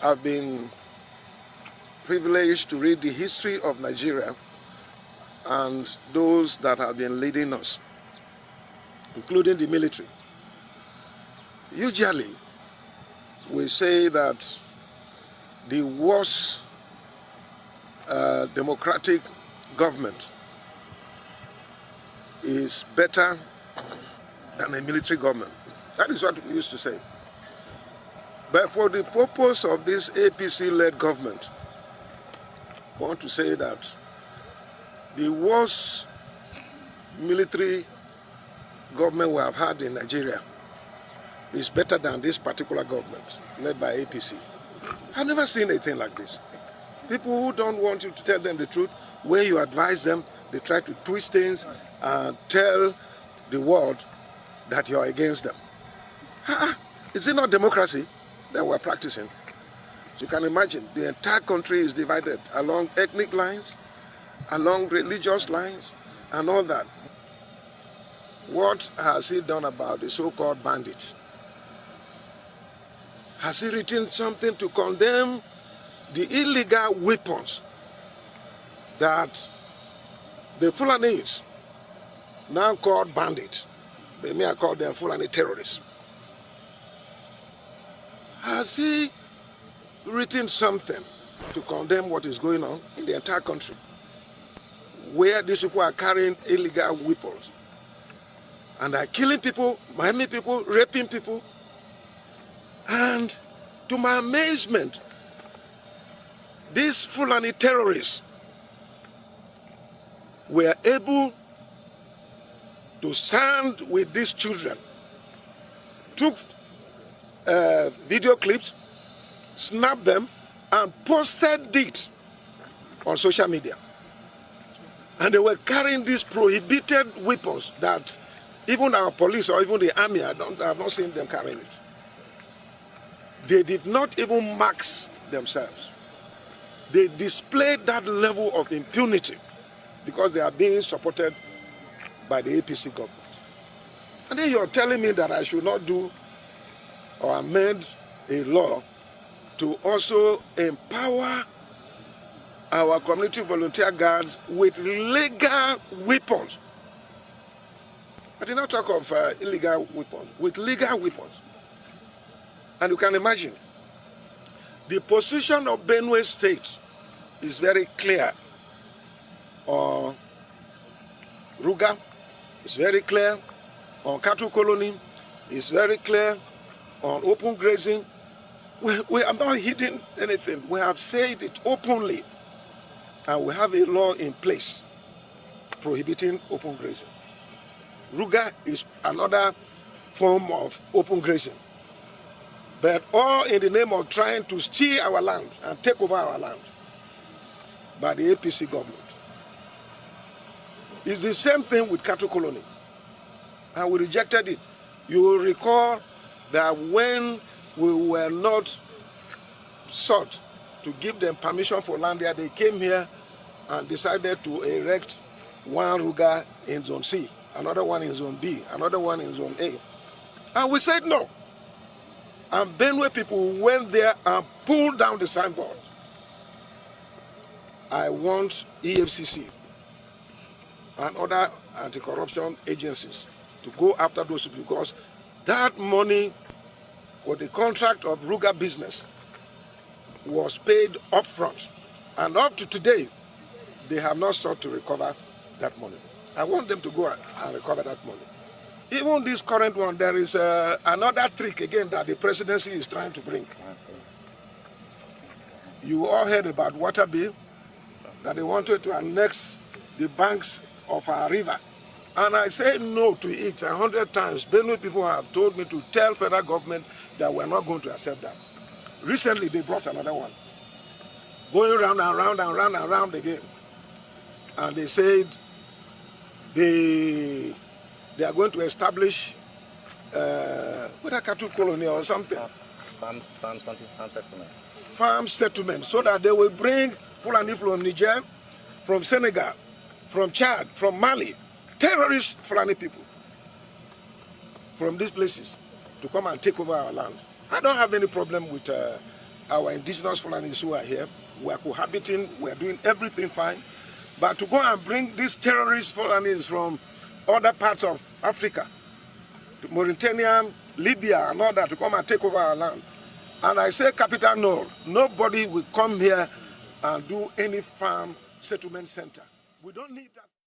I've been privileged to read the history of Nigeria and those that have been leading us, including the military. Usually, we say that the worst democratic government is better than a military government. That is what we used to say. But for the purpose of this APC-led government, I want to say that the worst military government we have had in Nigeria is better than this particular government led by APC. I've never seen anything like this. People who don't want you to tell them the truth, when you advise them, they try to twist things and tell the world that you're against them. Is it not democracy that we're practicing? So you can imagine, the entire country is divided along ethnic lines, along religious lines, and all that. What has he done about the so-called bandits? Has he written something to condemn the illegal weapons that the Fulanis, now called bandits, they may have called them Fulani terrorists? Has he written something to condemn what is going on in the entire country, where these people are carrying illegal weapons and are killing people, maiming people, raping people? And to my amazement, these Fulani terrorists were able to stand with these children, took video clips, snapped them, and posted it on social media. And they were carrying these prohibited weapons that even our police or even the army, I have not seen them carrying it. They did not even mask themselves. They displayed that level of impunity because they are being supported by the APC government. And then you're telling me that I should not do or amend a law to also empower our community volunteer guards with legal weapons. I did not talk of illegal weapons, with legal weapons. And you can imagine, the position of Benue State is very clear on Ruga, it's very clear on cattle colony, it's very clear on open grazing. We have not hidden anything. We have said it openly. And we have a law in place prohibiting open grazing. Ruga is another form of open grazing. But all in the name of trying to steal our land and take over our land by the APC government. It's the same thing with cattle colony. And we rejected it. You will recall that when we were not sought to give them permission for land there, they came here and decided to erect one Ruga in Zone C, another one in Zone B, another one in Zone A. And we said no. And Benue people went there and pulled down the signboard. I want EFCC and other anti-corruption agencies to go after those people because that money for the contract of Ruga business was paid upfront. And up to today, they have not sought to recover that money. I want them to go and recover that money. Even this current one, there is another trick again that the presidency is trying to bring. You all heard about water bill, that they wanted to annex the banks of our river. And I said no to it 100 times. Benue people have told me to tell federal government that we're not going to accept that. Recently, they brought another one, going round and round and round and round again. And they said they are going to establish whether cattle colony or something. Farm settlement. Farm settlement, so that they will bring Fulani from Niger, from Senegal, from Chad, from Mali, terrorist Fulani people from these places to come and take over our land. I don't have any problem with our indigenous Fulanis who are here. We are cohabiting, we are doing everything fine. But to go and bring these terrorist Fulanis from other parts of Africa, to Mauritania, Libya, and all that, to come and take over our land. And I say capital no, nobody will come here and do any farm settlement center. We don't need that.